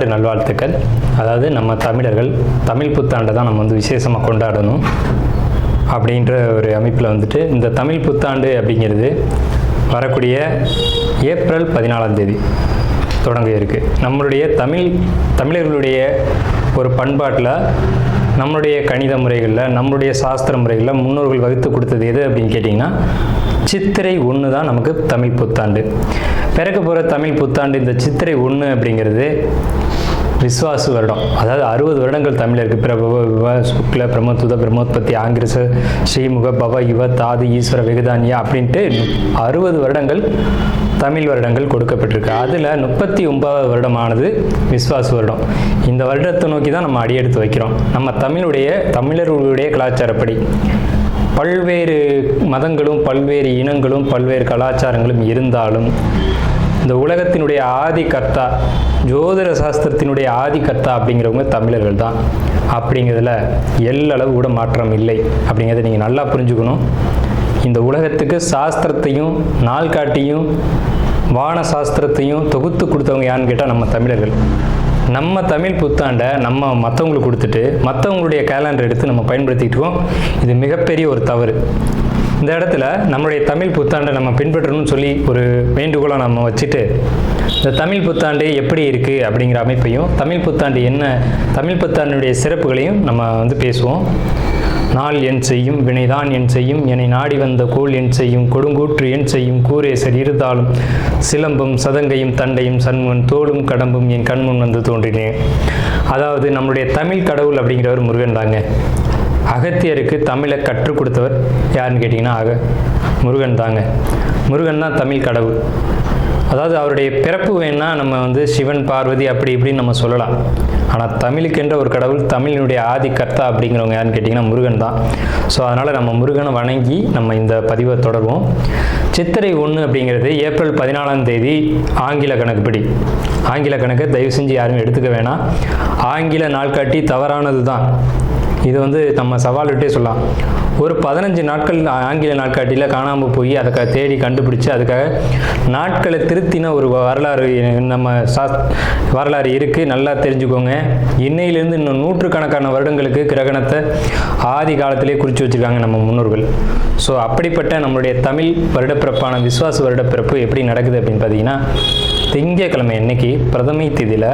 புத்தாண்டு நல்வாழ்த்துக்கள். அதாவது நம்ம தமிழர்கள் தமிழ் புத்தாண்டை தான் நம்ம வந்து விசேஷமாக கொண்டாடணும் அப்படின்ற ஒரு அமைப்பில் வந்துட்டு இந்த தமிழ் புத்தாண்டு அப்படிங்கிறது வரக்கூடிய ஏப்ரல் 14ஆம் தேதி தொடங்க இருக்குது. நம்மளுடைய தமிழர்களுடைய ஒரு பண்பாட்டில், நம்மளுடைய கணித முறைகளில், நம்மளுடைய சாஸ்திர முறைகளில் முன்னோர்கள் வகுத்து கொடுத்தது எது அப்படின்னு கேட்டிங்கன்னா சித்திரை 1 தான் நமக்கு தமிழ் புத்தாண்டு. பிறக்க போகிற தமிழ் புத்தாண்டு இந்த சித்திரை 1 அப்படிங்கிறது விஸ்வாசு வருடம். அதாவது 60 வருடங்கள் தமிழருக்கு பிரபவ விவ சுக்ல பிரமோத்துத பிரமோத்பத்தி ஆங்கிரச ஸ்ரீமுக பவ யுவ தாது ஈஸ்வர வெகுதானியா அப்படின்ட்டு 60 வருடங்கள் தமிழ் வருடங்கள் கொடுக்கப்பட்டிருக்கு. அதில் 39வது வருடமானது விஸ்வாசு வருடம். இந்த வருடத்தை நோக்கி தான் நம்ம அடியெடுத்து வைக்கிறோம். நம்ம தமிழர்களுடைய கலாச்சாரப்படி பல்வேறு மதங்களும் பல்வேறு இனங்களும் பல்வேறு கலாச்சாரங்களும் இருந்தாலும் இந்த உலகத்தினுடைய ஆதி கர்த்தா, ஜோதிட சாஸ்திரத்தினுடைய ஆதி கர்த்தா அப்படிங்கிறவங்க தமிழர்கள் தான். அப்படிங்கிறதுல எல்லளவு கூட மாற்றம் இல்லை. அப்படிங்கிறத நீங்கள் நல்லா புரிஞ்சுக்கணும். இந்த உலகத்துக்கு சாஸ்திரத்தையும் நாள்காட்டியும் வான சாஸ்திரத்தையும் தொகுத்து கொடுத்தவங்க யான்னு கேட்டால் நம்ம தமிழர்கள். நம்ம தமிழ் புத்தாண்டை நம்ம மற்றவங்களுக்கு கொடுத்துட்டு மற்றவங்களுடைய கேலண்டர் எடுத்து நம்ம பயன்படுத்திக்கிட்டு இருக்கோம். இது மிகப்பெரிய ஒரு தவறு. இந்த இடத்துல நம்மளுடைய தமிழ் புத்தாண்டை நம்ம பின்பற்றணும்னு சொல்லி ஒரு வேண்டுகோளை நம்ம வச்சுட்டு இந்த தமிழ் புத்தாண்டு எப்படி இருக்குது அப்படிங்கிற அமைப்பையும், தமிழ் புத்தாண்டு என்ன, தமிழ் புத்தாண்டுடைய சிறப்புகளையும் நம்ம வந்து பேசுவோம். நாள் என் செய்யும் வினைதான் என் செய்யும் என்னை நாடி வந்த கோள் என் செய்யும் கொடுங்கூற்று என் செய்யும் கூரேசர் இருந்தாலும் சிலம்பும் சதங்கையும் தண்டையும் சண்முன் தோளும் கடம்பும் என் கண்முன் வந்து தோன்றினேன். அதாவது நம்மளுடைய தமிழ் கடவுள் அப்படிங்கிறவர் முருகன் தாங்க. அகத்தியருக்கு தமிழை கற்றுக் கொடுத்தவர் யாருன்னு கேட்டிங்கன்னா முருகன் தாங்க. முருகன் தான் தமிழ் கடவுள். அதாவது அவருடைய பிறப்பு வேணா நம்ம வந்து சிவன் பார்வதி அப்படி இப்படின்னு நம்ம சொல்லலாம். ஆனால் தமிழுக்கென்ற ஒரு கடவுள், தமிழினுடைய ஆதி கர்த்தா அப்படிங்கிறவங்க யாருன்னு கேட்டிங்கன்னா முருகன் தான். ஸோ அதனால் நம்ம முருகனை வணங்கி நம்ம இந்த பதிவை தொடர்வோம். சித்திரை 1 அப்படிங்கிறது ஏப்ரல் 14ஆம் தேதி ஆங்கில கணக்குப்படி. ஆங்கில கணக்கை தயவு செஞ்சு யாரும் எடுத்துக்க வேணாம். ஆங்கில நாள்காட்டி தவறானது தான். இது வந்து நம்ம சவால் விட்டே சொல்லலாம். ஒரு 15 நாட்கள் ஆங்கில நாட்காட்டியில் காணாமல் போய் அதை தேடி கண்டுபிடிச்சி அதுக்காக நாட்களை திருத்தின ஒரு வரலாறு நம்ம வரலாறு இருக்குது. நல்லா தெரிஞ்சுக்கோங்க. இன்னையிலேருந்து இன்னும் நூற்றுக்கணக்கான வருடங்களுக்கு கிரகணத்தை ஆதி காலத்திலே குறித்து வச்சுருக்காங்க நம்ம முன்னோர்கள். ஸோ அப்படிப்பட்ட நம்மளுடைய தமிழ் வருடப்பிறப்பான விஸ்வாச வருடப்பிறப்பு எப்படி நடக்குது அப்படின்னு பார்த்தீங்கன்னா, திங்கட்கிழமை அன்னைக்கு பிரதமை திதியில்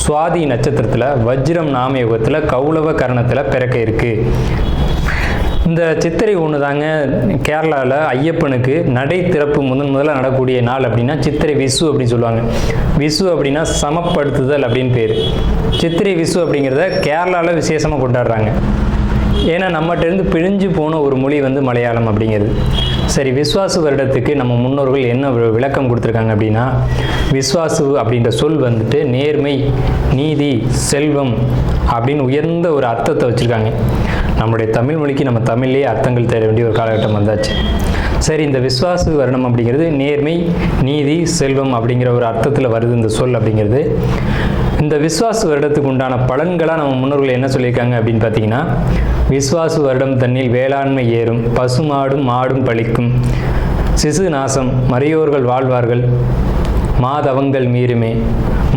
சுவாதி நட்சத்திரத்தில் வஜ்ரம் நாமயோகத்தில் கௌளவ கரணத்தில் பிறக்க இருக்குது. இந்த சித்திரை 1 தாங்க கேரளாவில் ஐயப்பனுக்கு நடை திறப்பு முதல்ல நடக்கக்கூடிய நாள். அப்படின்னா சித்திரை விசு அப்படின்னு சொல்லுவாங்க. விசு அப்படின்னா சமப்படுத்துதல் அப்படின்னு பேர். சித்திரை விசு அப்படிங்கிறத கேரளாவில் விசேஷமாக கொண்டாடுறாங்க. ஏன்னா நம்மகிட்டேருந்து பிழிஞ்சு போன ஒரு மொழி வந்து மலையாளம் அப்படிங்கிறது. சரி, விஸ்வாசு வருடத்துக்கு நம்ம முன்னோர்கள் என்ன விளக்கம் கொடுத்துருக்காங்க அப்படின்னா, விஸ்வாசு அப்படின்ற சொல் வந்துட்டு நேர்மை, நீதி, செல்வம் அப்படின்னு உயர்ந்த ஒரு அர்த்தத்தை வச்சுருக்காங்க. நம்மளுடைய தமிழ் மொழிக்கு நம்ம தமிழ்லேயே அர்த்தங்கள் தேட வேண்டிய ஒரு காலகட்டம் வந்தாச்சு. சரி, இந்த விஸ்வாசு வருடம் அப்படிங்கிறது நேர்மை, நீதி, செல்வம் அப்படிங்கிற ஒரு அர்த்தத்தில் வருது இந்த சொல் அப்படிங்கிறது. இந்த விஸ்வாசு வருடத்துக்கு உண்டான பலன்களாக நம்ம முன்னோர்கள் என்ன சொல்லியிருக்காங்க அப்படின்னு பார்த்தீங்கன்னா, விஸ்வாசு வருடம் தன்னில் வேளாண்மை ஏறும், பசுமாடும் மாடும் பழிக்கும், சிசு நாசம், மறையோர்கள் வாழ்வார்கள், மாதவங்கள் மீறுமே,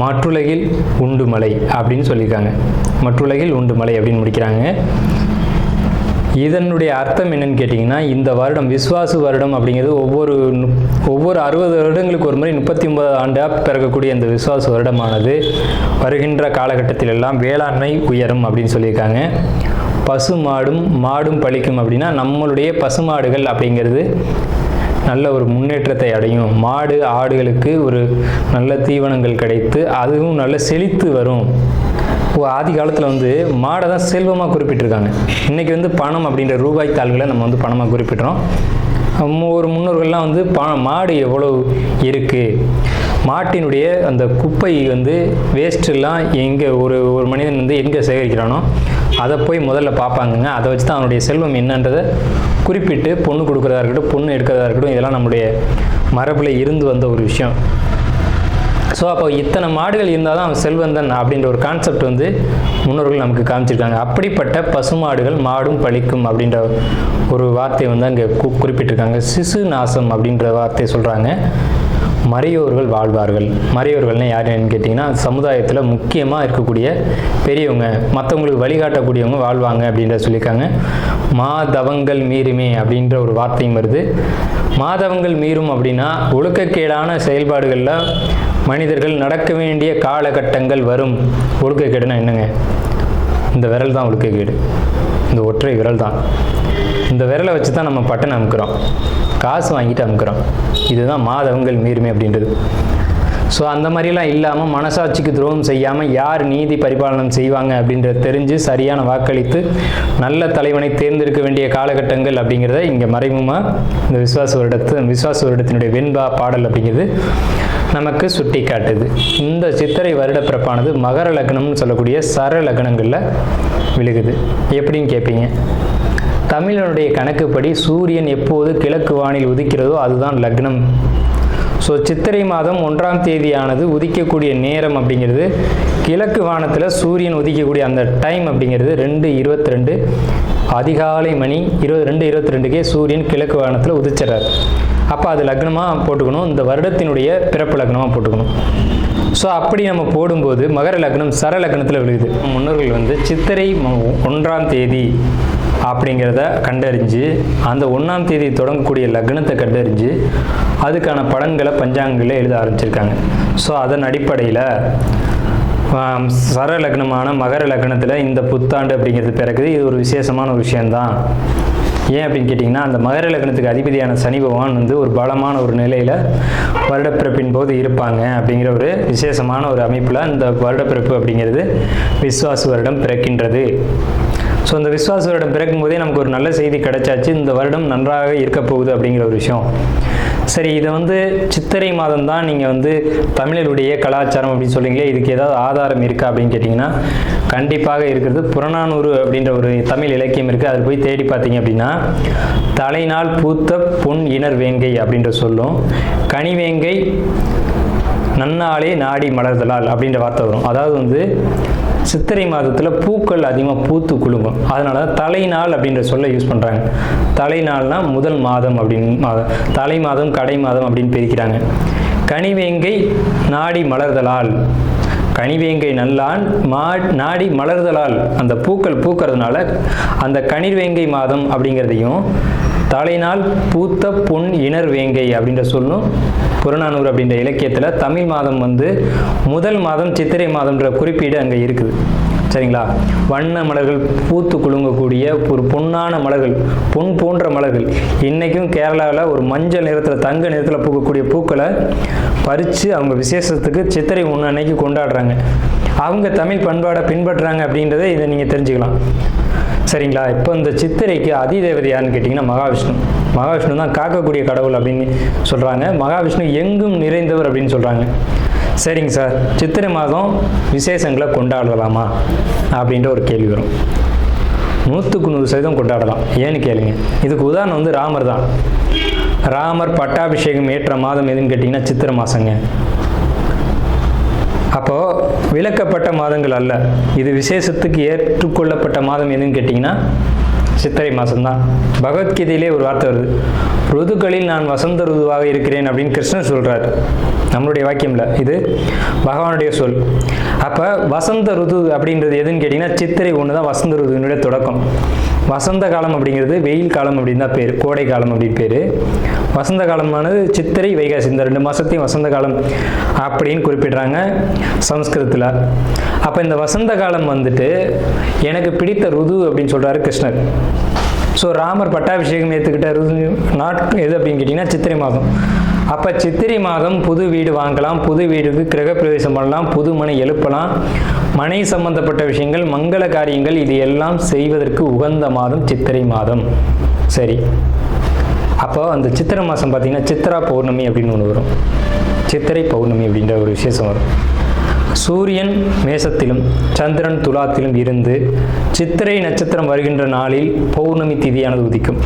மற்றுலகில் உண்டு மலை அப்படின்னு சொல்லியிருக்காங்க. மற்றுலகில் உண்டு மலை அப்படின்னு முடிக்கிறாங்க. இதனுடைய அர்த்தம் என்னன்னு கேட்டிங்கன்னா, இந்த வருடம் விஸ்வாசு வருடம் அப்படிங்கிறது ஒவ்வொரு 60 வருடங்களுக்கு ஒரு முறை 39 ஆண்டாக பிறக்கக்கூடிய இந்த விஸ்வாசு வருடமானது வருகின்ற காலகட்டத்தில் எல்லாம் வேளாண்மை உயரும் அப்படின்னு சொல்லியிருக்காங்க. பசுமாடும் மாடும் பழிக்கும் அப்படின்னா நம்மளுடைய பசுமாடுகள் அப்படிங்கிறது நல்ல ஒரு முன்னேற்றத்தை அடையும். மாடு ஆடுகளுக்கு ஒரு நல்ல தீவனங்கள் கிடைத்து அதுவும் நல்ல செழித்து வரும். ஆதி காலத்தில் வந்து மாடை தான் செல்வமாக குறிப்பிட்டிருக்காங்க. இன்றைக்கி வந்து பணம் அப்படின்ற ரூபாய் தாள்களை நம்ம வந்து பணமாக குறிப்பிட்றோம். ஒரு முன்னோர்கள்லாம் வந்து மாடு எவ்வளோ இருக்குது, மாட்டினுடைய அந்த குப்பை வந்து வேஸ்ட்டெல்லாம் எங்கே ஒரு மனிதன் வந்து எங்கே சேகரிக்கிறானோ அதை போய் முதல்ல பார்ப்பாங்கங்க. அதை வச்சு தான் அவனுடைய செல்வம் என்னன்றதை குறிப்பிட்டு பொண்ணு கொடுக்குறதா இருக்கட்டும், பொண்ணு எடுக்கிறதா இருக்கட்டும், இதெல்லாம் நம்முடைய மரபில் இருந்து வந்த ஒரு விஷயம். ஸோ அப்போ இத்தனை மாடுகள் இருந்தால் தான் அவன் செல்வந்தன் அப்படின்ற ஒரு கான்செப்ட் வந்து முன்னோர்கள் நமக்கு காமிச்சிருக்காங்க. அப்படிப்பட்ட பசுமாடுகள் மாடும் பழிக்கும் அப்படின்ற ஒரு வார்த்தையை வந்து அங்கே குறிப்பிட்டிருக்காங்க. சிசு நாசம் அப்படின்ற வார்த்தையை சொல்கிறாங்க. மறையோர்கள் வாழ்வார்கள். மறையோர்கள்னால் யாருன்னு கேட்டிங்கன்னா சமுதாயத்தில் முக்கியமாக இருக்கக்கூடிய பெரியவங்க, மற்றவங்களுக்கு வழிகாட்டக்கூடியவங்க வாழ்வாங்க அப்படின்றத சொல்லியிருக்காங்க. மாதவங்கள் மீறுமே அப்படின்ற ஒரு வார்த்தையும் வருது. மாதவங்கள் மீறும் அப்படின்னா ஒழுக்கக்கேடான செயல்பாடுகளில் மனிதர்கள் நடக்க வேண்டிய காலகட்டங்கள் வரும். ஒழுக்கக்கேடுனா என்னங்க? இந்த விரல் தான் ஒழுக்கக்கேடு, இந்த ஒற்றை விரல் தான். இந்த விரலை வச்சு தான் நம்ம பட்டன் அமுக்கிறோம், காசு வாங்கிட்டு அமுக்கிறோம். இதுதான் மாதவங்கள் மீறுமே அப்படின்றது. ஸோ அந்த மாதிரிலாம் இல்லாமல் மனசாட்சிக்கு துரோகம் செய்யாமல் யார் நீதி பரிபாலனம் செய்வாங்க அப்படின்றத தெரிஞ்சு சரியான வாக்களித்து நல்ல தலைவனை தேர்ந்தெடுக்க வேண்டிய காலகட்டங்கள் அப்படிங்கிறத இங்கே மறைமுகமாக இந்த விசுவாச வருடத்தினுடைய வெண்பா பாடல் அப்படிங்கிறது நமக்கு சுட்டி காட்டுது. இந்த சித்திரை வருட பிறப்பானது மகர லக்னம்னு சொல்லக்கூடிய சர லக்னங்களில் விழுகுது. எப்படின்னு கேட்பீங்க? தமிழனுடைய கணக்குப்படி சூரியன் எப்போது கிழக்கு வானில் உதிக்கிறதோ அதுதான் லக்னம். ஸோ சித்திரை மாதம் 1ஆம் தேதியானது உதிக்கக்கூடிய நேரம் அப்படிங்கிறது கிழக்கு வானத்தில் சூரியன் உதிக்கக்கூடிய அந்த டைம் அப்படிங்கிறது 2:22 அதிகாலை மணி 2:22க்கே சூரியன் கிழக்கு வானத்தில் உதிச்சிடறார். அப்போ அது லக்னமாக போட்டுக்கணும், இந்த வருடத்தினுடைய பிறப்பு லக்னமாக போட்டுக்கணும். ஸோ அப்படி நம்ம போடும்போது மகர லக்னம் சர லக்னத்தில் விழுகுது. முன்னோர்கள் சித்திரை 1ஆம் தேதி அப்படிங்கிறத கண்டறிஞ்சு அந்த 1ஆம் தேதி தொடங்கக்கூடிய லக்னத்தை கண்டறிஞ்சு அதுக்கான பலன்களை பஞ்சாங்கங்களில் எழுத ஆரம்பிச்சிருக்காங்க. ஸோ அதன் அடிப்படையில் சர லக்னமான மகர லக்னத்தில் இந்த புத்தாண்டு அப்படிங்கிறது பிறகுது. இது ஒரு விசேஷமான ஒரு விஷயந்தான். ஏன் அப்படின்னு கேட்டிங்கன்னா, அந்த மகர லக்னத்துக்கு அதிபதியான சனி பகவான் ஒரு பலமான ஒரு நிலையில் வருடப்பிறப்பின் போது இருப்பாங்க அப்படிங்கிற ஒரு விசேஷமான ஒரு அமைப்பில் இந்த வருடப்பிறப்பு அப்படிங்கிறது விஸ்வாச வருடம் பிறக்கின்றது. ஸோ இந்த விஸ்வாச வருடம் பிறக்கும் போதே நமக்கு ஒரு நல்ல செய்தி கிடைச்சாச்சு, இந்த வருடம் நன்றாக இருக்க போகுது அப்படிங்கிற ஒரு விஷயம். சரி, இதை சித்திரை மாதம் தான் நீங்கள் தமிழருடைய கலாச்சாரம் அப்படின்னு சொல்லிங்களே, இதுக்கு ஏதாவது ஆதாரம் இருக்கா அப்படின்னு கேட்டிங்கன்னா கண்டிப்பாக இருக்கிறது. புறநானூறு அப்படின்ற ஒரு தமிழ் இலக்கியம் இருக்குது. அதில் போய் தேடி பார்த்தீங்க அப்படின்னா தலைநாள் பூத்த பொன் இனர் வேங்கை அப்படின்ற சொல்லும், கனிவேங்கை நன்னாளே நாடி மலர்தலால் அப்படின்ற வார்த்தை வரும். அதாவது சித்திரை மாதத்தில் பூக்கள் அதிகமாக பூத்து குலுங்கும். அதனால தான் தலைநாள் அப்படின்ற சொல்ல யூஸ் பண்ணுறாங்க. தலைநாள்னா முதல் மாதம் அப்படின்னு, தலை மாதம் கடை மாதம் அப்படின்னு பிரிக்கிறாங்க. கனிவேங்கை நாடி மலர்தலால், கனிவேங்கை நல்லான் நாடி மலர்தலால், அந்த பூக்கள் பூக்கிறதுனால அந்த கனிவேங்கை மாதம் அப்படிங்கிறதையும் தலைநாள் பூத்த பொன் இனர் வேங்கை அப்படின்ற சொல்லும் புறநானூறு அப்படின்ற இலக்கியத்தில் தமிழ் மாதம் முதல் மாதம் சித்திரை மாதம்ன்ற குறிப்பீடு அங்கே இருக்குது. சரிங்களா? வண்ண மலர்கள் பூத்து குலுங்கக்கூடிய ஒரு பொன்னான மலர்கள், பொன் போன்ற மலர்கள். இன்றைக்கும் கேரளாவில் ஒரு மஞ்சள் நிறத்தில் தங்க நிறத்தில் பூக்கக்கூடிய பூக்களை பறித்து அவங்க விசேஷத்துக்கு சித்திரை 1 அன்னைக்கு கொண்டாடுறாங்க. அவங்க தமிழ் பண்பாடை பின்பற்றுறாங்க அப்படின்றத இதை நீங்கள் தெரிஞ்சுக்கலாம். சரிங்களா? இப்போ இந்த சித்திரைக்கு அதிதேவதை யாருன்னு கேட்டிங்கன்னா மகாவிஷ்ணு. மகாவிஷ்ணு தான் காக்கக்கூடிய கடவுள் அப்படின்னு சொல்கிறாங்க. மகாவிஷ்ணு எங்கும் நிறைந்தவர் அப்படின்னு சொல்கிறாங்க. சரிங்க சார், சித்திரை மாதம் விசேஷங்களை கொண்டாடலாமா அப்படின்ற ஒரு கேள்வி வரும். 100% கொண்டாடலாம். ஏன்னு கேளுங்க. இதுக்கு உதாரணம் ராமர் தான். ராமர் பட்டாபிஷேகம் ஏற்ற மாதம் எதுன்னு கேட்டிங்கன்னா சித்திரை மாதங்க. அப்போது விலக்கப்பட்ட மாதங்கள் அல்ல, இது விசேஷத்துக்கு ஏற்றுக்கொள்ளப்பட்ட மாதம் எதுன்னு கேட்டிங்கன்னா சித்திரை மாதம்தான். பகவத்கீதையிலே ஒரு வார்த்தை வருது, ருதுக்களில் நான் வசந்த ருதுவாக இருக்கிறேன் அப்படின்னு கிருஷ்ணன் சொல்கிறார். நம்மளுடைய வாக்கியம் இல்லை, இது பகவானுடைய சொல். அப்போ வசந்த ருது அப்படின்றது எதுன்னு கேட்டிங்கன்னா சித்திரை 1 தான் வசந்த ருதுவினுடைய தொடக்கம். வசந்த காலம் அப்படிங்கிறது வெயில் காலம் அப்படின்னு தான் பேர், கோடை காலம் அப்படின்னு பேர். வசந்த காலமானது சித்திரை வைகாசி, இந்த 2 மாதத்தையும் வசந்த காலம் அப்படின்னு குறிப்பிடுறாங்க சமஸ்கிருதத்தில். அப்போ இந்த வசந்த காலம் எனக்கு பிடித்த ருது அப்படின்னு சொல்கிறாரு கிருஷ்ணர். ஸோ ராமர் பட்டாபிஷேகம் ஏற்றுக்கிட்ட ருது எது அப்படின்னு கேட்டிங்கன்னா சித்திரை மாதம். அப்போ சித்திரை மாதம் புது வீடு வாங்கலாம், புது வீடுக்கு கிரகப்பிரவேசம் பண்ணலாம், புது மனை எழுப்பலாம், மனை சம்பந்தப்பட்ட விஷயங்கள், மங்கள காரியங்கள், இது எல்லாம் செய்வதற்கு உகந்த மாதம் சித்திரை மாதம். சரி, அப்போ அந்த சித்திரை மாதம் பார்த்திங்கன்னா சித்திரா பௌர்ணமி அப்படின்னு ஒன்று வரும். சித்திரை பௌர்ணமி அப்படின்ற ஒரு விசேஷம் வரும். சூரியன் மேசத்திலும் சந்திரன் துலாத்திலும் இருந்து சித்திரை நட்சத்திரம் வருகின்ற நாளில் பௌர்ணமி திதியானது உதிக்கும்.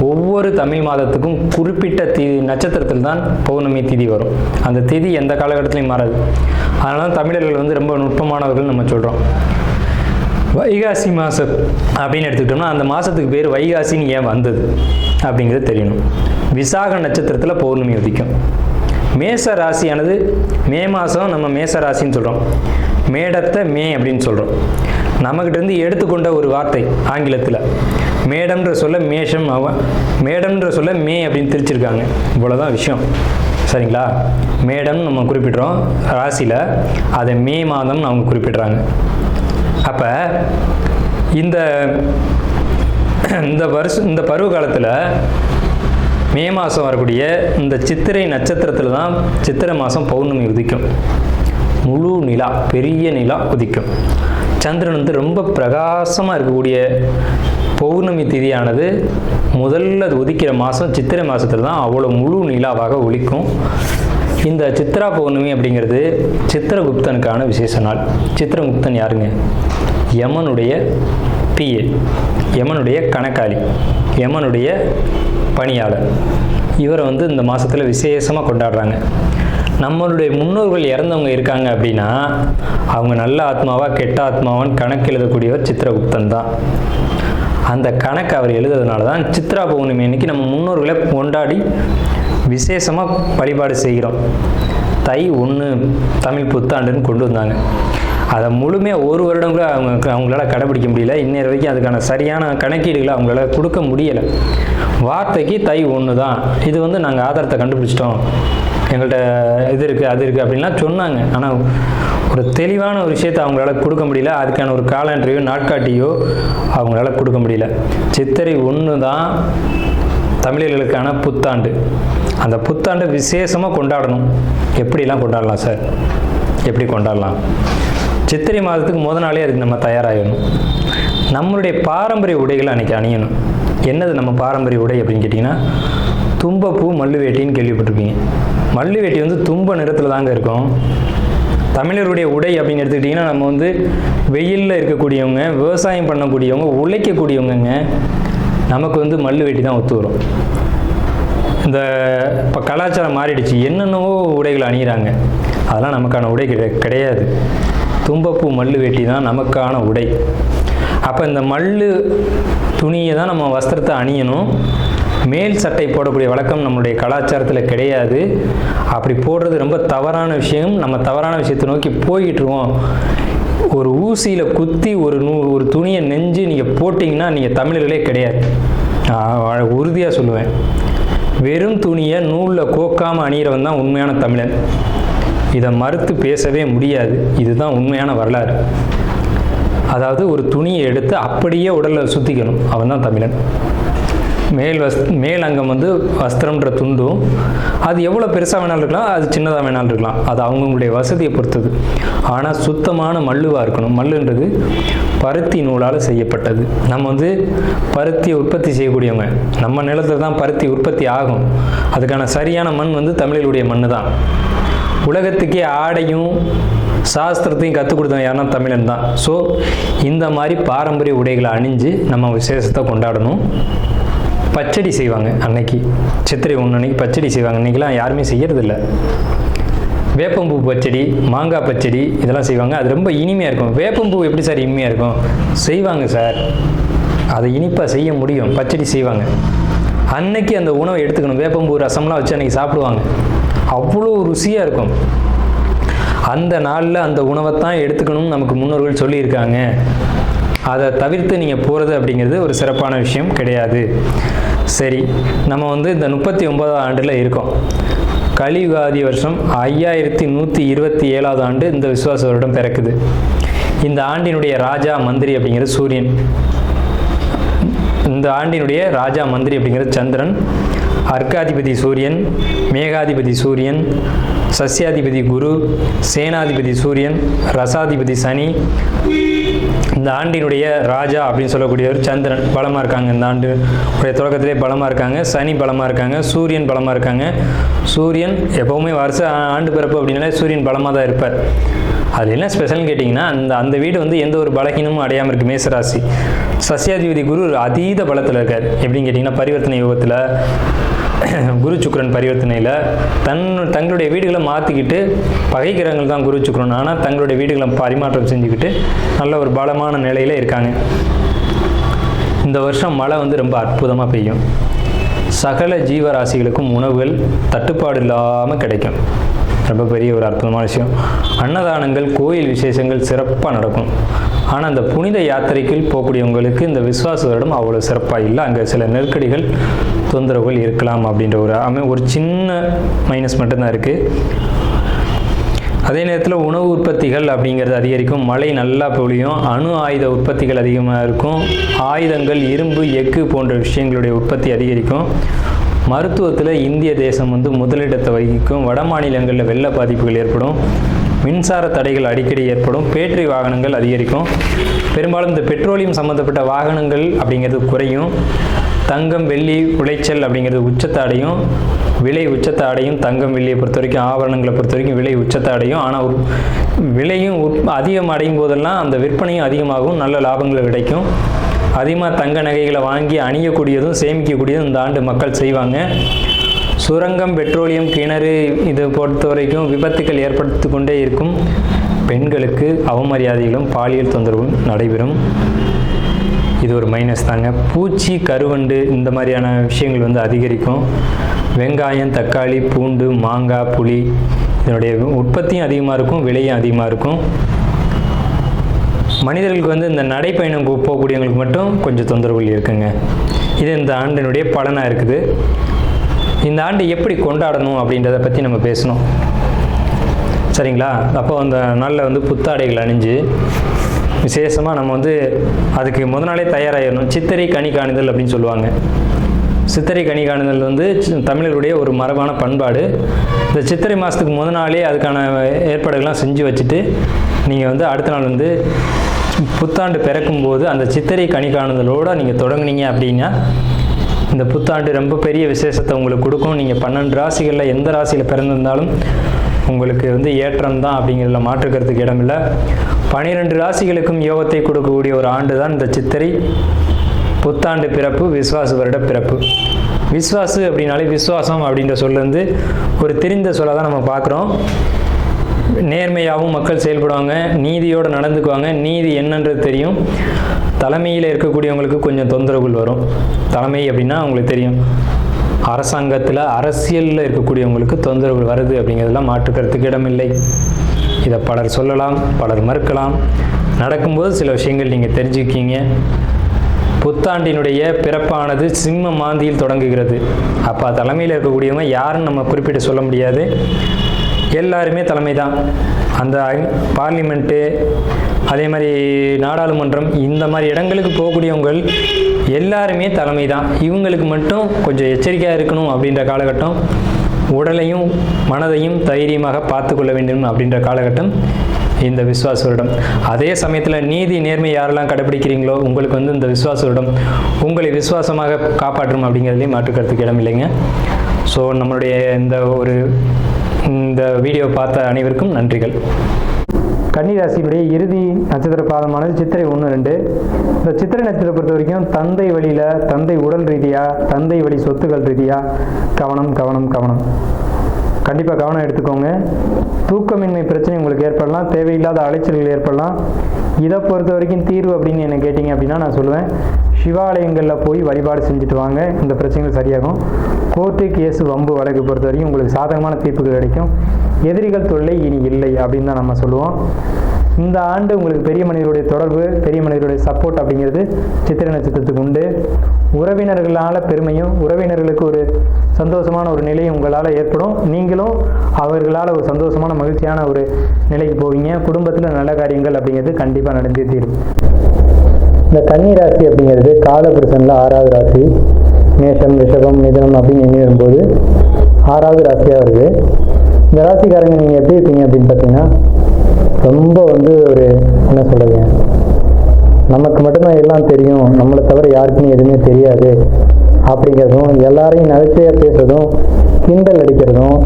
ஒவ்வொரு தமிழ் மாதத்துக்கும் குறிப்பிட்ட நட்சத்திரத்தில் தான் பௌர்ணமி திதி வரும். அந்த திதி எந்த காலகட்டத்திலையும் மாறாது. அதனால தான் தமிழர்கள் ரொம்ப நுட்பமானவர்கள் நம்ம சொல்கிறோம். வைகாசி மாதம் அப்படின்னு எடுத்துக்கிட்டோம்னா அந்த மாதத்துக்கு பேர் வைகாசின்னு ஏன் வந்தது அப்படிங்கிறது தெரியணும். விசாக நட்சத்திரத்தில் பௌர்ணமி உதிக்கும். மேச ராசியானது மே மாதம் நம்ம மேச ராசின்னு சொல்கிறோம், மேடத்தை மே அப்படின்னு சொல்கிறோம். நம்மக்கிட்டேருந்து எடுத்துக்கொண்ட ஒரு வார்த்தை ஆங்கிலத்தில். மேடம்ன்ற சொல்ல மேஷம், மேடம்ன்ற சொல்ல மே அப்படின்னு திரிச்சிருக்காங்க. இவ்வளோதான் விஷயம், சரிங்களா? மேடம் நம்ம குறிப்பிட்றோம் ராசியில், அதை மே மாதம்னு அவங்க குறிப்பிட்றாங்க. அப்போ இந்த பருவ காலத்தில் மே மாதம் வரக்கூடிய இந்த சித்திரை நட்சத்திரத்தில் தான் சித்திரை மாதம் பௌர்ணமி உதிக்கும். முழு நிலா, பெரிய நிலா உதிக்கும். சந்திரன் வந்து ரொம்ப பிரகாசமாக இருக்கக்கூடிய பௌர்ணமி திதியானது முதல்ல உதிக்கிற மாதம் சித்திரை மாதத்தில் தான் அவ்வளோ முழு நிலாவாக ஒலிக்கும். இந்த சித்ரா பௌர்ணமி அப்படிங்கிறது சித்திரகுப்தனுக்கான விசேஷ நாள். சித்திரகுப்தன் யாருங்க? யமனுடைய பிஏ, யமனுடைய கணக்காளி, யமனுடைய பணியாளர். இவரை வந்து இந்த மாதத்தில் விசேஷமாக கொண்டாடுறாங்க. நம்மளுடைய முன்னோர்கள் இறந்தவங்க இருக்காங்க அப்படின்னா அவங்க நல்ல ஆத்மாவா கெட்ட ஆத்மாவான்னு கணக்கு எழுதக்கூடியவர் சித்திரகுப்தன் தான். அந்த கணக்கு அவர் எழுதுறதுனால தான் சித்ரா பௌர்ணமி அன்னைக்கு நம்ம முன்னோர்களை கொண்டாடி விசேஷமாக வழிபாடு செய்கிறோம். தை 1 தமிழ் புத்தாண்டுன்னு கொண்டு வந்தாங்க. அதை முழுமையாக ஒரு வருடம் கூட அவங்களால கடைபிடிக்க முடியல. இன்னொரு வரைக்கும் அதுக்கான சரியான கணக்கீடுகளை அவங்களால கொடுக்க முடியலை. வார்த்தைக்கு தை 1 தான், இது வந்து நாங்கள் ஆதாரத்தை கண்டுபிடிச்சிட்டோம், எங்கள்கிட்ட இது இருக்குது அது இருக்குது அப்படின்லாம் சொன்னாங்க. ஆனால் ஒரு தெளிவான ஒரு விஷயத்தை அவங்களால கொடுக்க முடியல. அதுக்கான ஒரு காலண்டரையோ நாட்காட்டியோ அவங்களால கொடுக்க முடியல. சித்திரை 1 தான் தமிழர்களுக்கான புத்தாண்டு. அந்த புத்தாண்டை விசேஷமாக கொண்டாடணும். எப்படிலாம் கொண்டாடலாம் சார்? எப்படி கொண்டாடலாம்? சித்திரை மாதத்துக்கு முத நாளே அதுக்கு நம்ம தயாராகணும். நம்மளுடைய பாரம்பரிய உடைகளை அன்றைக்கி அணியணும். என்னது நம்ம பாரம்பரிய உடை அப்படின்னு கேட்டிங்கன்னா, தும்பப்பூ மல்லு வேட்டின்னு கேள்விப்பட்டிருப்பீங்க. மல்லு வேட்டி வந்து தும்ப நிறத்தில் தாங்க இருக்கும். தமிழருடைய உடை அப்படின்னு எடுத்துக்கிட்டிங்கன்னா, நம்ம வந்து வெயிலில் இருக்கக்கூடியவங்க, விவசாயம் பண்ணக்கூடியவங்க, உழைக்கக்கூடியவங்க, நமக்கு வந்து மல்லு வேட்டி தான் ஒத்து வரும். இந்த இப்போ கலாச்சாரம் மாறிடுச்சு, என்னென்னவோ உடைகள் அணிகிறாங்க. அதெல்லாம் நமக்கான உடை கிடையாது. தும்பப்பூ மல்லு வேட்டி தான் நமக்கான உடை. அப்போ இந்த மல்லு துணியை தான் நம்ம வஸ்திரத்தை அணியணும். மேல் சட்டை போடக்கூடிய வழக்கம் நம்மளுடைய கலாச்சாரத்தில் கிடையாது. அப்படி போடுறது ரொம்ப தவறான விஷயம். நம்ம தவறான விஷயத்தை நோக்கி போய்கிட்டு இருக்கோம். ஒரு ஊசியில் குத்தி ஒரு துணியை நெஞ்சு நீங்கள் போட்டிங்கன்னா நீங்கள் தமிழர்களே கிடையாது. உறுதியாக சொல்லுவேன். வெறும் துணியை நூலில் கோக்காமல் அணிகிறவன் தான் உண்மையான தமிழன். இதை மறுத்து பேசவே முடியாது. இதுதான் உண்மையான வரலாறு. அதாவது ஒரு துணியை எடுத்து அப்படியே உடலில் சுற்றிக்கணும், அவன் தான் தமிழன். மேல் அங்கம் வந்து வஸ்திரம்ன்ற துண்டும், அது எவ்வளோ பெருசாக வேணாலும் இருக்கலாம், அது சின்னதாக வேணாலும் இருக்கலாம். அது அவங்களுடைய வசதியை பொறுத்தது. ஆனால் சுத்தமான மல்லுவாக இருக்கணும். மல்லுன்றது பருத்தி நூலால் செய்யப்பட்டது. நம்ம வந்து பருத்தியை உற்பத்தி செய்யக்கூடியவங்க. நம்ம நிலத்தில் தான் பருத்தி உற்பத்தி ஆகும். அதுக்கான சரியான மண் வந்து தமிழர்களுடைய மண் தான். உலகத்துக்கே ஆடையும் சாஸ்திரத்தையும் கற்றுக் கொடுத்தவங்க யாருன்னா தமிழன் தான். ஸோ இந்த மாதிரி பாரம்பரிய உடைகளை அணிஞ்சு நம்ம விசேஷத்தை கொண்டாடணும். பச்சடி செய்வாங்க அன்னைக்கு, சித்திரை 1 அன்னைக்கு பச்சடி செய்வாங்க. இன்றைக்கெலாம் யாருமே செய்யறதில்ல. வேப்பம்பூ பச்சடி, மாங்காய் பச்சடி இதெல்லாம் செய்வாங்க. அது ரொம்ப இனிமையாக இருக்கும். வேப்பம்பூ எப்படி சார் இனிமையாக இருக்கும்? செய்வாங்க சார், அதை இனிப்பாக செய்ய முடியும். பச்சடி செய்வாங்க. அன்னைக்கு அந்த உணவை எடுத்துக்கணும். வேப்பம்பூ ரசம்லாம் வச்சு அன்றைக்கி சாப்பிடுவாங்க. அவ்வளோ ருசியாக இருக்கும். அந்த நாளில் அந்த உணவை தான் எடுத்துக்கணும்னு நமக்கு முன்னோர்கள் சொல்லியிருக்காங்க. அதை தவிர்த்து நீங்கள் போகிறது அப்படிங்கிறது ஒரு சிறப்பான விஷயம் கிடையாது. சரி, நம்ம வந்து இந்த 39ஆம் ஆண்டில் இருக்கோம். கலியுகாதி வருஷம் 5127ஆவது ஆண்டு இந்த விசுவாச வருடம் பிறக்குது. இந்த ஆண்டினுடைய ராஜா மந்திரி அப்படிங்கிறது சூரியன். இந்த ஆண்டினுடைய ராஜா மந்திரி அப்படிங்கிறது சந்திரன். அர்க்காதிபதி சூரியன், மேகாதிபதி சூரியன், சஸ்யாதிபதி குரு, சேனாதிபதி சூரியன், ரசாதிபதி சனி. இந்த ஆண்டினுடைய ராஜா அப்படின்னு சொல்லக்கூடியவர் சந்திரன் பலமாக இருக்காங்க. இந்த ஆண்டு உடைய தொடக்கத்திலே பலமாக இருக்காங்க. சனி பலமாக இருக்காங்க. சூரியன் பலமாக இருக்காங்க. சூரியன் எப்போவுமே வருஷ ஆண்டு பிறப்பு அப்படின்னாலே சூரியன் பலமாக தான் இருப்பார். அது என்ன ஸ்பெஷல்னு கேட்டிங்கன்னா, அந்த வீடு வந்து எந்த ஒரு பலகீனமும் அடையாமல் இருக்குது. மேசராசி. சஸ்யாதிபதி குரு அதீத பலத்தில் இருக்கார். எப்படின்னு கேட்டிங்கன்னா, பரிவர்த்தனை யோகத்தில் குரு சுக்கிரன் பரிவர்த்தனையில் தங்களுடைய வீடுகளை மாற்றிக்கிட்டு, பகை கிரகங்கள் தான் குரு சுக்கிரன், ஆனால் தங்களுடைய வீடுகளை பரிமாற்றம் செஞ்சுக்கிட்டு நல்ல ஒரு பலமான நிலையில் இருக்காங்க. இந்த வருஷம் மழை வந்து ரொம்ப அற்புதமாக பெய்யும். சகல ஜீவராசிகளுக்கும் உணவுகள் தட்டுப்பாடு இல்லாமல் கிடைக்கும். ரொம்ப பெரிய ஒரு அற்புதமான விஷயம். அன்னதானங்கள், கோயில் விசேஷங்கள் சிறப்பாக நடக்கும். ஆனால் அந்த புனித யாத்திரைக்கு போகக்கூடியவங்களுக்கு இந்த விஸ்வாச வருடம் அவ்வளோ சிறப்பாக இல்லை. அங்கே சில நெருக்கடிகள், தொந்தரவுகள் இருக்கலாம் அப்படின்ற ஒரு சின்ன மைனஸ் மட்டும்தான் இருக்குது. அதே நேரத்தில் உணவு உற்பத்திகள் அப்படிங்கிறது அதிகரிக்கும். மழை நல்லா பொழியும். அணு ஆயுத உற்பத்திகள் அதிகமாக இருக்கும். ஆயுதங்கள், இரும்பு, எஃகு போன்ற விஷயங்களுடைய உற்பத்தி அதிகரிக்கும். மருத்துவத்தில் இந்திய தேசம் முதலிடத்தை வகிக்கும். வட மாநிலங்களில் வெள்ள பாதிப்புகள் ஏற்படும். மின்சார தடைகள் அடிக்கடி ஏற்படும். பேட்டரி வாகனங்கள் அதிகரிக்கும். பெரும்பாலும் இந்த பெட்ரோலியம் சம்மந்தப்பட்ட வாகனங்கள் அப்படிங்கிறது குறையும். தங்கம், வெள்ளி உளைச்சல் அப்படிங்கிறது உச்சத்தை அடையும். விலை உச்சத்தை அடையும். தங்கம், வெள்ளியை பொறுத்த வரைக்கும், ஆபரணங்களை பொறுத்த வரைக்கும் விலை உச்சத்தை அடையும். ஆனால் விலையும் அதிகம் அடையும் போதெல்லாம் அந்த விற்பனையும் அதிகமாகும். நல்ல லாபங்கள் கிடைக்கும். அதிகமாக தங்க நகைகளை வாங்கி அணியக்கூடியதும் சேமிக்கக்கூடியதும் இந்த ஆண்டு மக்கள் செய்வாங்க. சுரங்கம், பெட்ரோலியம், கிணறு இதை பொறுத்த வரைக்கும் விபத்துக்கள் ஏற்படுத்தி கொண்டே இருக்கும். பெண்களுக்கு அவமரியாதைகளும் பாலியல் தொந்தரவும் நடைபெறும். இது ஒரு மைனஸ் தாங்க. பூச்சி, கருவண்டு இந்த மாதிரியான விஷயங்கள் அதிகரிக்கும். வெங்காயம், தக்காளி, பூண்டு, மாங்காய், புளி இதனுடைய உற்பத்தியும் அதிகமாக இருக்கும். விலையும் அதிகமாக இருக்கும். மனிதர்களுக்கு இந்த நடைப்பயணம் போகக்கூடியவங்களுக்கு மட்டும் கொஞ்சம் தொந்தரவுகள் இருக்குங்க. இது இந்த ஆண்டினுடைய பலனாக இருக்குது. இந்த ஆண்டு எப்படி கொண்டாடணும் அப்படின்றத பற்றி நம்ம பேசணும், சரிங்களா? அப்போ அந்த நாளில் புத்தாடைகள் அணிஞ்சு விசேஷமாக நம்ம அதுக்கு முத நாளே தயாராகிடணும். சித்திரை கனி காணுதல் அப்படின்னு சொல்லுவாங்க. சித்திரை கனி காணுதல் தமிழருடைய ஒரு மரபான பண்பாடு. இந்த சித்திரை மாதத்துக்கு முத நாளே அதுக்கான ஏற்பாடுகள்லாம் செஞ்சு வச்சுட்டு நீங்கள் அடுத்த நாள் புத்தாண்டு பிறக்கும்போது அந்த சித்திரை கனி காணுதலோடு நீங்கள் தொடங்குனீங்க அப்படின்னா இந்த புத்தாண்டு ரொம்ப பெரிய விசேஷத்தை உங்களுக்கு கொடுக்கும். நீங்கள் 12 ராசிகளில் எந்த ராசியில் பிறந்திருந்தாலும் உங்களுக்கு ஏற்றம் தான் அப்படிங்கிறதுல மாற்றுக்கிறதுக்கு இடமில்லை. 12 ராசிகளுக்கும் யோகத்தை கொடுக்கக்கூடிய ஒரு ஆண்டு தான் இந்த சித்திரை புத்தாண்டு பிறப்பு, விஸ்வாச வருட பிறப்பு. விஸ்வாசு அப்படின்னாலே விஸ்வாசம் அப்படின்ற சொல்ல ஒரு தெரிந்த சொல்ல தான் நம்ம பார்க்குறோம். நேர்மையாகவும் மக்கள் செயல்படுவாங்க, நீதியோடு நடந்துக்குவாங்க. நீதி என்னன்றது தெரியும். தலைமையில் இருக்கக்கூடியவங்களுக்கு கொஞ்சம் தொந்தரவுகள் வரும். தலைமை அப்படின்னா உங்களுக்கு தெரியும், அரசாங்கத்தில் அரசியலில் இருக்கக்கூடியவங்களுக்கு தொந்தரவுகள் வருது அப்படிங்கிறதெல்லாம் மாற்றுக்கிறதுக்கு இடமில்லை. இதை பலர் சொல்லலாம், பலர் மறுக்கலாம். நடக்கும்போது சில விஷயங்கள் நீங்கள் தெரிஞ்சுக்கிங்க. புத்தாண்டினுடைய பிறப்பானது சிம்ம மாந்தியில் தொடங்குகிறது. அப்போ தலைமையில் இருக்கக்கூடியவங்க யாருன்னு நம்ம குறிப்பிட்டு சொல்ல முடியாது. எல்லாருமே தலைமை தான். அந்த பார்லிமெண்ட்டு, அதே மாதிரி நாடாளுமன்றம், இந்த மாதிரி இடங்களுக்கு போகக்கூடியவங்க எல்லாருமே தலைமை தான். இவங்களுக்கு மட்டும் கொஞ்சம் எச்சரிக்கையாக இருக்கணும் அப்படின்ற காலகட்டம். உடலையும் மனதையும் தைரியமாக பார்த்து கொள்ள வேண்டும் அப்படின்ற காலகட்டம் இந்த விஸ்வாச வருடம். அதே சமயத்தில் நீதி, நேர்மை யாரெல்லாம் கடைபிடிக்கிறீங்களோ உங்களுக்கு இந்த விஸ்வாச வருடம் உங்களை விசுவாசமாக காப்பாற்றும் அப்படிங்கிறதுலையும் மாற்றுக்கிறதுக்கு இடம் இல்லைங்க. ஸோ நம்மளுடைய இந்த வீடியோ பார்த்த அனைவருக்கும் நன்றிகள். கன்னிராசியினுடைய இறுதி நட்சத்திர பாதமானது சித்திரை 1, 2. இந்த சித்திரை நட்சத்திரத்தை பொறுத்த வரைக்கும் தந்தை வழியில், தந்தை உடல் ரீதியாக, தந்தை வழி சொத்துக்கள் ரீதியாக கவனம் கவனம் கவனம் கண்டிப்பாக கவனம் எடுத்துக்கோங்க. தூக்கமின்மை பிரச்சனை உங்களுக்கு ஏற்படலாம். தேவையில்லாத அலைச்சல்கள் ஏற்படலாம். இதை பொறுத்த வரைக்கும் தீர்வு அப்படின்னு என்ன கேட்டிங்க அப்படின்னா நான் சொல்லுவேன், சிவாலயங்களில் போய் வழிபாடு செஞ்சுட்டு வாங்க, இந்த பிரச்சனைகள் சரியாகும். கோர்ட்டு, கேஸு, வம்பு வழக்கு பொறுத்த வரைக்கும் உங்களுக்கு சாதகமான தீர்ப்புகள் கிடைக்கும். எதிரிகள் தொல்லை இனி இல்லை அப்படின்னு தான் நம்ம சொல்லுவோம். இந்த ஆண்டு உங்களுக்கு பெரிய மனிதருடைய தொடர்பு, பெரிய மனிதருடைய சப்போர்ட் அப்படிங்கிறது சித்திரை நட்சத்திரத்துக்கு உண்டு. உறவினர்களால் பெருமையும், உறவினர்களுக்கு ஒரு சந்தோஷமான ஒரு நிலையும் உங்களால் ஏற்படும். நீங்களும் அவர்களால் ஒரு சந்தோஷமான மகிழ்ச்சியான ஒரு நிலைக்கு போவீங்க. குடும்பத்தில் நல்ல காரியங்கள் அப்படிங்கிறது கண்டிப்பாக நடந்தே தீரும். இந்த கன்னி ராசி அப்படிங்கிறது காலபுருஷனில் 6வது ராசி. மேஷம், ரிஷபம், மிதுனம் அப்படின்னு எண்ணி வரும்போது 6வது ராசியாக வருது. இந்த ராசிக்காரங்க நீங்கள் எப்படி இருப்பீங்க அப்படின்னு பார்த்தீங்கன்னா, ரொம்ப ஒரு என்ன சொல்கிறீங்க, நமக்கு மட்டும்தான் எல்லாம் தெரியும், நம்மளை தவிர யாருக்குமே எதுவுமே தெரியாது அப்படிங்கிறதும், எல்லாரையும் நகைச்சுவையாக பேசுறதும், கிண்டல் அடிக்கிறதும்,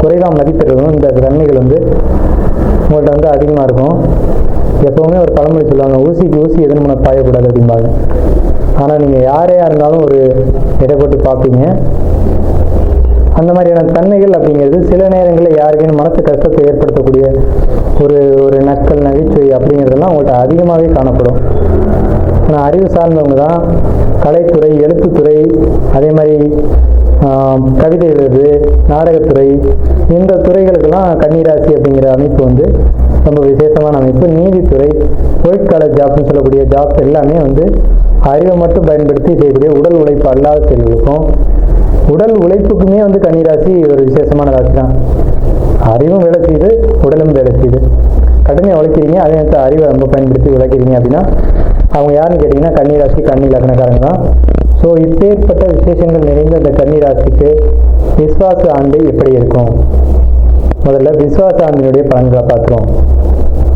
குறைவாக மதிப்பிடுறதும், இந்த தன்மைகள் உங்கள்கிட்ட அதிகமாக இருக்கும். எப்போவுமே ஒரு பழமொழி சொல்லுவாங்க, ஊசிக்கு ஊசி எதுன்னு பாயக்கூடாது அப்படிம்பாங்க. ஆனால் நீங்கள் யாரையாக இருந்தாலும் ஒரு எடை போட்டு பார்ப்பீங்க. அந்த மாதிரியான தன்மைகள் அப்படிங்கிறது சில நேரங்களில் யாருக்கையும் மனசு கஷ்டத்தை ஏற்படுத்தக்கூடிய ஒரு நக்கல், நகைச்சுவை அப்படிங்கிறதெல்லாம் உங்கள்கிட்ட அதிகமாகவே காணப்படும். ஆனால் அறிவு சார்ந்தவங்க தான் கலைத்துறை, எழுத்துத்துறை, அதே மாதிரி கவிதை எழுது, நாடகத்துறை, இந்த துறைகளுக்கெல்லாம் கன்னிராசி அப்படிங்கிற அமைப்பு வந்து ரொம்ப விசேஷமான அமைப்பு. நீதித்துறை, ஒயிட் காலர் ஜாப்னு சொல்லக்கூடிய ஜாப் எல்லாமே வந்து அறிவை மட்டும் பயன்படுத்தி செய்யக்கூடிய உடல் உழைப்பு அல்லாத செயல்களுக்கும், உடல் உழைப்புக்குமே வந்து கன்னிராசி ஒரு விசேஷமான ராசி தான். அறிவும் வேலை செய்யுது, உடலும் வேலை செய்யுது. கடுமையாக உழைக்கிறீங்க, அதே நேரத்தில் அறிவை ரொம்ப பயன்படுத்தி உழைக்கிறீங்க அப்படின்னா அவங்க யாருன்னு கேட்டிங்கன்னா கன்னிராசி, கன்னி லக்னக்காரங்க தான். ஸோ இப்பேற்பட்ட விசேஷங்கள் நிறைந்த இந்த கன்னிராசிக்கு விஸ்வாச ஆண்டு எப்படி இருக்கும்? முதல்ல விஸ்வாச ஆண்டினுடைய பலன்களை பார்க்குறோம்.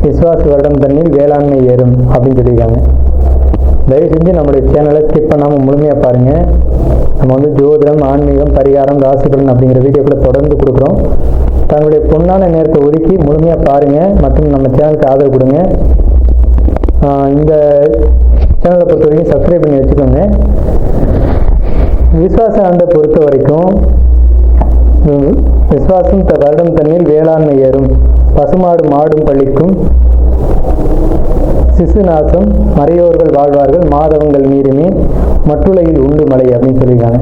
விஸ்வாச வருடம் தண்ணில் வேளாண்மை ஏறும் அப்படின்னு சொல்லியிருக்காங்க. தயவு செஞ்சு நம்மளுடைய சேனலை ஸ்கிப் பண்ணாமல் முழுமையாக பாருங்கள். நம்ம வந்து ஜோதிடம், ஆன்மீகம், பரிகாரம், ராசிபலன் அப்படிங்கிற வீடியோக்களை தொடர்ந்து கொடுக்குறோம். தங்களுடைய பொன்னான நேரத்தை ஒதுக்கி முழுமையாக பாருங்கள் மற்றும் நம்ம சேனலுக்கு ஆதரவு கொடுங்க. இந்த சேனலை பொறுத்த வரைக்கும் சப்ஸ்கிரைப் பண்ணி வச்சுக்கோங்க. விஸ்வாச ஆண்டை பொறுத்த வரைக்கும் விஸ்வாசம் வருடம் தண்ணில் வேளாண்மை ஏறும், பசுமாடு மாடும் பள்ளிக்கும், சிசுநாசம் மறையோர்கள் வாழ்வார்கள், மாதவங்கள் நீருமே மற்றுலகில் உண்டு மலை அப்படின்னு சொல்லியிருக்காங்க.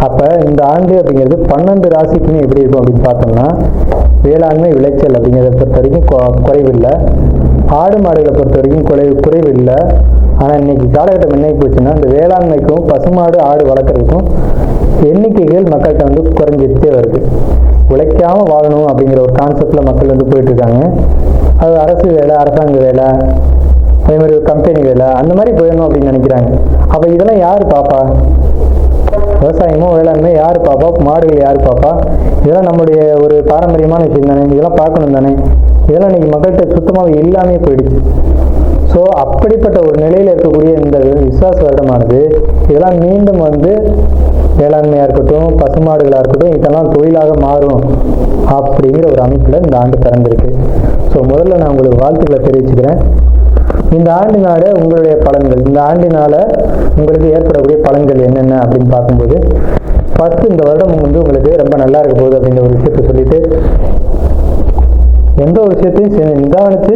அப்போ இந்த ஆண்டு அப்படிங்கிறது 12 ராசிக்குமே எப்படி இருக்கும் அப்படின்னு பார்த்தோம்னா வேளாண்மை விளைச்சல் அப்படிங்கிறத பொறுத்த வரைக்கும் குறைவில்லை. ஆடு மாடுகளை பொறுத்த வரைக்கும் குறைவில்லை. ஆனால் இன்னைக்கு காலகட்டம் என்ன போச்சுன்னா இந்த வேளாண்மைக்கும் பசுமாடு ஆடு வளர்க்குறதுக்கும் எண்ணிக்கைகள் மக்கள்கிட்ட வந்து குறைஞ்சிட்டே வருது. உழைக்காமல் வாழணும் அப்படிங்கிற ஒரு கான்செப்டில் மக்கள் வந்து போயிட்டுருக்காங்க. அது அரசு வேலை, அரசாங்க வேலை, அதே மாதிரி ஒரு கம்பெனி வேலை, அந்த மாதிரி போயிடணும் அப்படின்னு நினைக்கிறாங்க. அப்போ இதெல்லாம் யார் பாப்பா? விவசாயமோ வேளாண்மை யார் பாப்பா? மாடுகள் யார் பாப்பா? இதெல்லாம் நம்முடைய ஒரு பாரம்பரியமான விஷயம் தானே, இதெல்லாம் பார்க்கணும் தானே. இதெல்லாம் இன்னைக்கு மக்கள்கிட்ட சுத்தமாக இல்லாமே போயிடுச்சு. ஸோ அப்படிப்பட்ட ஒரு நிலையில் இருக்கக்கூடிய இந்த விஸ்வாச வருடமானது இதெல்லாம் மீண்டும் வந்து வேளாண்மையாக இருக்கட்டும், பசுமாடுகளாக இருக்கட்டும், இதெல்லாம் தொழிலாக மாறும் அப்படிங்கிற ஒரு அமைப்பில் இந்த ஆண்டு பிறந்திருக்கு. ஸோ முதல்ல நான் உங்களுக்கு வாழ்த்துக்களை தெரிவிச்சுக்கிறேன். இந்த ஆண்டினால உங்களுடைய பலன்கள், இந்த ஆண்டினால உங்களுக்கு ஏற்படக்கூடிய பலன்கள் என்னென்ன அப்படின்னு பார்க்கும்போது ஃபர்ஸ்ட் இந்த வருடம் வந்து உங்களுக்கு ரொம்ப நல்லா இருக்க போகுது அப்படிங்கிற ஒரு விஷயத்த சொல்லிட்டு எந்த ஒரு விஷயத்தையும் நிதானித்து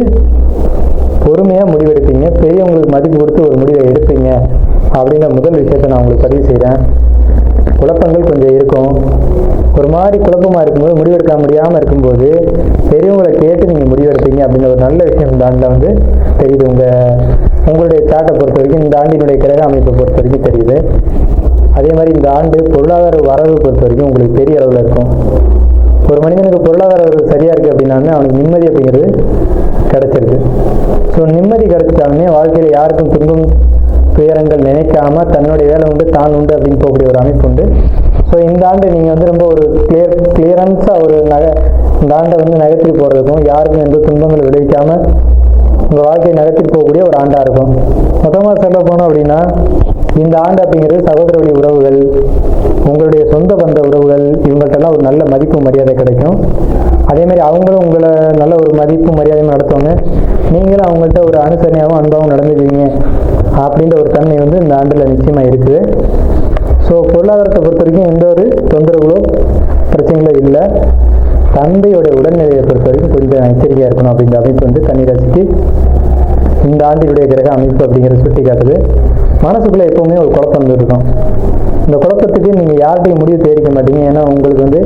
பொறுமையாக முடிவெடுப்பீங்க, பெரியவங்களுக்கு மதிப்பு கொடுத்து ஒரு முடிவை எடுப்பீங்க அப்படின்ற முதல் விஷயத்தை நான் உங்களுக்கு பதிவு செய்கிறேன். குழப்பங்கள் கொஞ்சம் இருக்கும். ஒரு மாதிரி குழப்பமாக இருக்கும்போது, முடிவெடுக்க முடியாமல் இருக்கும்போது பெரியவங்களை கேட்டு நீங்கள் முடிவெடுப்பீங்க அப்படின்ற ஒரு நல்ல விஷயம் இந்த ஆண்டில் வந்து தெரியுது. உங்களுடைய சாட்டை பொறுத்த வரைக்கும், இந்த ஆண்டினுடைய கிரக அமைப்பை பொறுத்த வரைக்கும் தெரியுது. அதே மாதிரி இந்த ஆண்டு பொருளாதார வரவு பொறுத்த வரைக்கும் உங்களுக்கு பெரிய அளவில் இருக்கும். ஒரு மனிதனுக்கு பொருளாதார வரவு சரியாக இருக்குது அப்படின்னாலுமே அவனுக்கு நிம்மதி அப்படிங்கிறது கிடைச்சிருக்கு. ஸோ நிம்மதி கிடைச்சிட்டாலுமே வாழ்க்கையில் யாருக்கும் துன்பம் துயரங்கள் நினைக்காம தன்னுடைய வேலை உண்டு, தான் உண்டு அப்படின்னு போகக்கூடிய ஒரு அமைப்பு உண்டு. ஸோ இந்த ஆண்டு நீங்கள் வந்து ரொம்ப ஒரு கிளியரன்ஸாக ஒரு இந்த ஆண்டை வந்து நகர்த்தி போடுறதுக்கும், யாருக்கும் எந்த துன்பங்கள் விளைவிக்காமல் உங்கள் வாழ்க்கையை நகர்த்திட்டு போகக்கூடிய ஒரு ஆண்டாக இருக்கும். மொத்தமாக சொல்ல போனோம் அப்படின்னா இந்த ஆண்டு அப்படிங்கிறது சகோதர வழி உறவுகள், உங்களுடைய சொந்த பந்த உறவுகள், இவங்கள்ட்டெல்லாம் ஒரு நல்ல மதிப்பு மரியாதை கிடைக்கும். அதேமாதிரி அவங்களும் உங்களை நல்ல ஒரு மதிப்பு மரியாதையும் நடத்துவாங்க. நீங்களும் அவங்கள்ட்ட ஒரு அனுசரணையாகவும் அன்பாகவும் நடந்துக்குவீங்க அப்படின்ற ஒரு தன்மை வந்து இந்த ஆண்டில் நிச்சயமாக இருக்குது. ஸோ பொருளாதாரத்தை பொறுத்த வரைக்கும் எந்த ஒரு தொந்தரவுகளோ பிரச்சனைகளோ இல்லை. தந்தையோடைய உடல்நிலையை பொறுத்த வரைக்கும் கொஞ்சம் எச்சரிக்கையாக இருக்கணும் அப்படின்ற அமைப்பு வந்து கன்னிராசிக்கு இந்த ஆண்டினுடைய கிரக அமைப்பு அப்படிங்கிறத சுட்டி காட்டுது. மனசுக்குள்ளே எப்போவுமே ஒரு குழப்பம் வந்துருக்கும். இந்த குழப்பத்துக்கு நீங்கள் யார்கிட்டையும் முடிவு தெரிவிக்க மாட்டீங்க. ஏன்னா உங்களுக்கு வந்து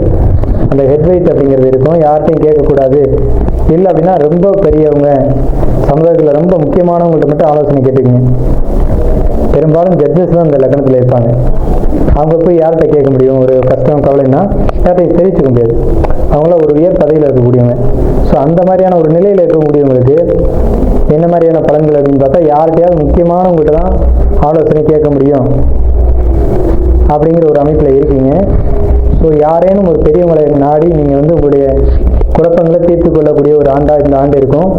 அந்த ஹெட்வைட் அப்படிங்கிறது இருக்கும். யார்கிட்டையும் கேட்கக்கூடாது. இல்லை அப்படின்னா ரொம்ப பெரியவங்க, சமுதாயத்தில் ரொம்ப முக்கியமானவங்கள்ட்ட மட்டும் ஆலோசனை கேட்டுக்கீங்க. பெரும்பாலும் ஜட்ஜஸ் தான் இந்த லக்னத்தில் இருப்பாங்க. அவங்க போய் யார்கிட்ட கேட்க முடியும்? ஒரு கஷ்டம் கவலைன்னா யார்கிட்டையும் தெரிவிச்சுக்க முடியாது. அவங்கள ஒரு உயர் பதவியில் இருக்கக்கூடியவங்க. ஸோ அந்த மாதிரியான ஒரு நிலையில் இருக்கக்கூடியவங்களுக்கு என்ன மாதிரியான பலன்கள் அப்படின்னு பார்த்தா யார்கிட்டையாவது முக்கியமானவங்ககிட்ட தான் ஆலோசனை கேட்க முடியும் அப்படிங்கிற ஒரு அமைப்பில் இருக்கீங்க. ஸோ யாரேனும் ஒரு பெரியவங்களை நாடி நீங்கள் வந்து உங்களுடைய குழப்பங்களை தீர்த்து கொள்ளக்கூடிய ஒரு ஆண்டாக இந்த ஆண்டு இருக்கும்.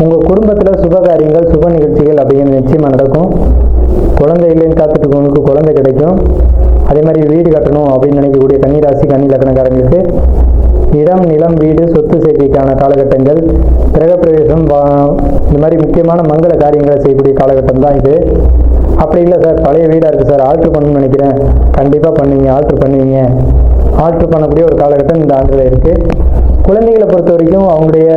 உங்கள் குடும்பத்தில் சுப காரியங்கள், சுப நிகழ்ச்சிகள் அப்படிங்கிறது நிச்சயமாக நடக்கும். குழந்தை இல்லைன்னு காத்துட்டு இருக்கவங்களுக்கு குழந்தை கிடைக்கும். அதே மாதிரி வீடு கட்டணும் அப்படின்னு நினைக்கக்கூடிய கன்னிராசி, கன்னி லக்னக்காரங்களுக்கு இடம், நிலம், வீடு, சொத்து சேர்க்கைக்கான காலகட்டங்கள், கிரகப்பிரவேசம், இந்த மாதிரி முக்கியமான மங்கள காரியங்களை செய்யக்கூடிய காலகட்டம் தான் இது. அப்படி இல்லை சார், பழைய வீடாக இருக்குது சார், ஆல்ட்ரு பண்ணணும்னு நினைக்கிறேன், கண்டிப்பாக பண்ணுவீங்க, ஆல்ட்ரு பண்ணுவீங்க. ஆல்ட்ரு பண்ணக்கூடிய ஒரு காலகட்டம் இந்த ஆண்டில் இருக்குது. குழந்தைகளை பொறுத்த வரைக்கும் அவங்களுடைய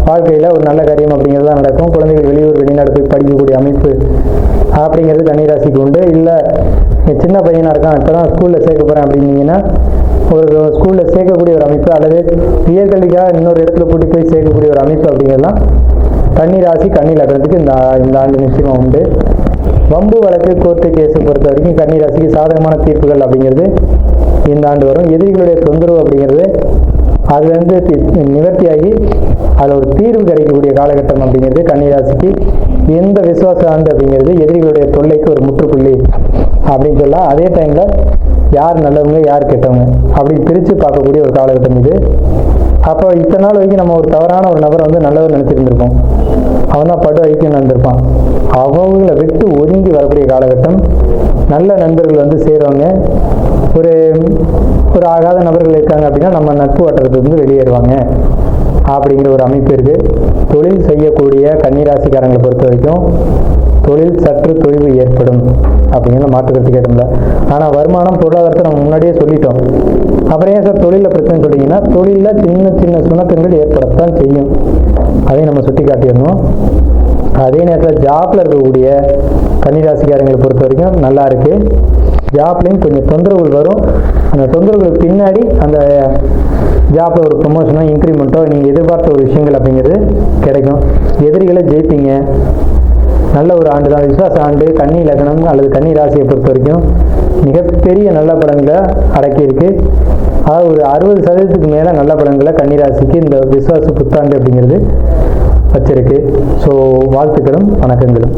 வாழ்க்கையில் ஒரு நல்ல காரியம் அப்படிங்கிறது தான் நடக்கும். குழந்தைகள் வெளியூர் வெளிநாடு போய் படிக்கக்கூடிய அமைப்பு அப்படிங்கிறது கன்னிராசிக்கு உண்டு. இல்லை சின்ன பையனாக இருக்கான், இப்போ தான் ஸ்கூலில் சேர்க்க போகிறேன் அப்படின்னீங்கன்னா ஒரு ஸ்கூலில் சேர்க்கக்கூடிய ஒரு அமைப்பு, அல்லது உயர்கல்விக்காக இன்னொரு இடத்துல கூட்டி போய் சேர்க்கக்கூடிய ஒரு அமைப்பு அப்படிங்கிறதுலாம் கன்னிராசி கன்னி லக்னத்துக்கு இந்த ஆண்டு நிச்சயமாக உண்டு. வம்பு வழக்கு கோர்ட்டு கேஸை பொறுத்த வரைக்கும் கன்னிராசிக்கு சாதகமான தீர்ப்புகள் அப்படிங்கிறது இந்த ஆண்டு வரும். எதிரிகளுடைய தொந்தரவு அப்படிங்கிறது அதுலேருந்து நிவர்த்தியாகி அதில் ஒரு தீர்வு கிடைக்கக்கூடிய காலகட்டம் அப்படிங்கிறது கன்னிராசிக்கு எந்த விசுவாச ஆண்டு அப்படிங்கிறது எதிரிகளுடைய தொல்லைக்கு ஒரு முற்றுப்புள்ளி அப்படின்னு சொல்லலாம். அதே டைமில் யார் நல்லவங்க யார் கெட்டவங்க அப்படின்னு பிரித்து பார்க்கக்கூடிய ஒரு காலகட்டம் இது. அப்போ இத்தனை நாள் வரைக்கும் நம்ம ஒரு தவறான ஒரு நபரை வந்து நல்லவர் நினச்சிருந்துருப்போம், அவன் தான் படு ஐக்கியம் நடந்திருப்பான். அவங்களை விட்டு ஒதுங்கி வரக்கூடிய காலகட்டம். நல்ல நண்பர்கள் வந்து சேருவாங்க. ஒரு ஆகாத நபர்கள் இருக்காங்க அப்படின்னா நம்ம நட்பு வட்டத்திலிருந்து வெளியேறுவாங்க அப்படிங்கிற ஒரு அமைப்பு இருக்குது. தொழில் செய்யக்கூடிய கன்னிராசிக்காரங்களை பொறுத்த வரைக்கும் தொழில் சற்று தொய்வு ஏற்படும் அப்படிங்கிற மாற்றுக்கிறது கேட்டோம்ல. ஆனால் வருமானம் பொருளாதாரத்தை நம்ம முன்னாடியே சொல்லிட்டோம். அப்புறம் ஏன் சார் தொழிலில் பிரச்சனை சொல்லிங்கன்னா, தொழிலில் சின்ன சின்ன சுணக்கங்கள் ஏற்படத்தான் செய்யும், அதையும் நம்ம சுட்டி காட்டிடணும். அதே நேரத்தில் ஜாப்பில் இருக்கக்கூடிய கன்னிராசிக்காரங்களை பொறுத்த வரைக்கும் நல்லா இருக்குது. ஜாப்லேயும் கொஞ்சம் தொந்தரவுகள் வரும். அந்த தொந்தரவுகளுக்கு பின்னாடி அந்த ஜாப்பில் ஒரு ப்ரொமோஷனோ இன்க்ரிமெண்ட்டோ நீங்கள் எதிர்பார்த்த ஒரு விஷயங்கள் அப்படிங்கிறது கிடைக்கும். எதிரிகளை ஜெயிப்பீங்க. நல்ல ஒரு ஆண்டு தான், விசுவாச ஆண்டு. கன்னி லக்னம் அல்லது கன்னி ராசியை பொறுத்த வரைக்கும் மிகப்பெரிய நல்ல பலன்களை அடக்கியிருக்கு. அதாவது ஒரு 60% மேலே நல்ல பலன்களை கன்னிராசிக்கு இந்த விசுவாச புத்தாண்டு அப்படிங்கிறது வச்சிருக்கு. ஸோ வாழ்த்துக்களும் வணக்கங்களும்.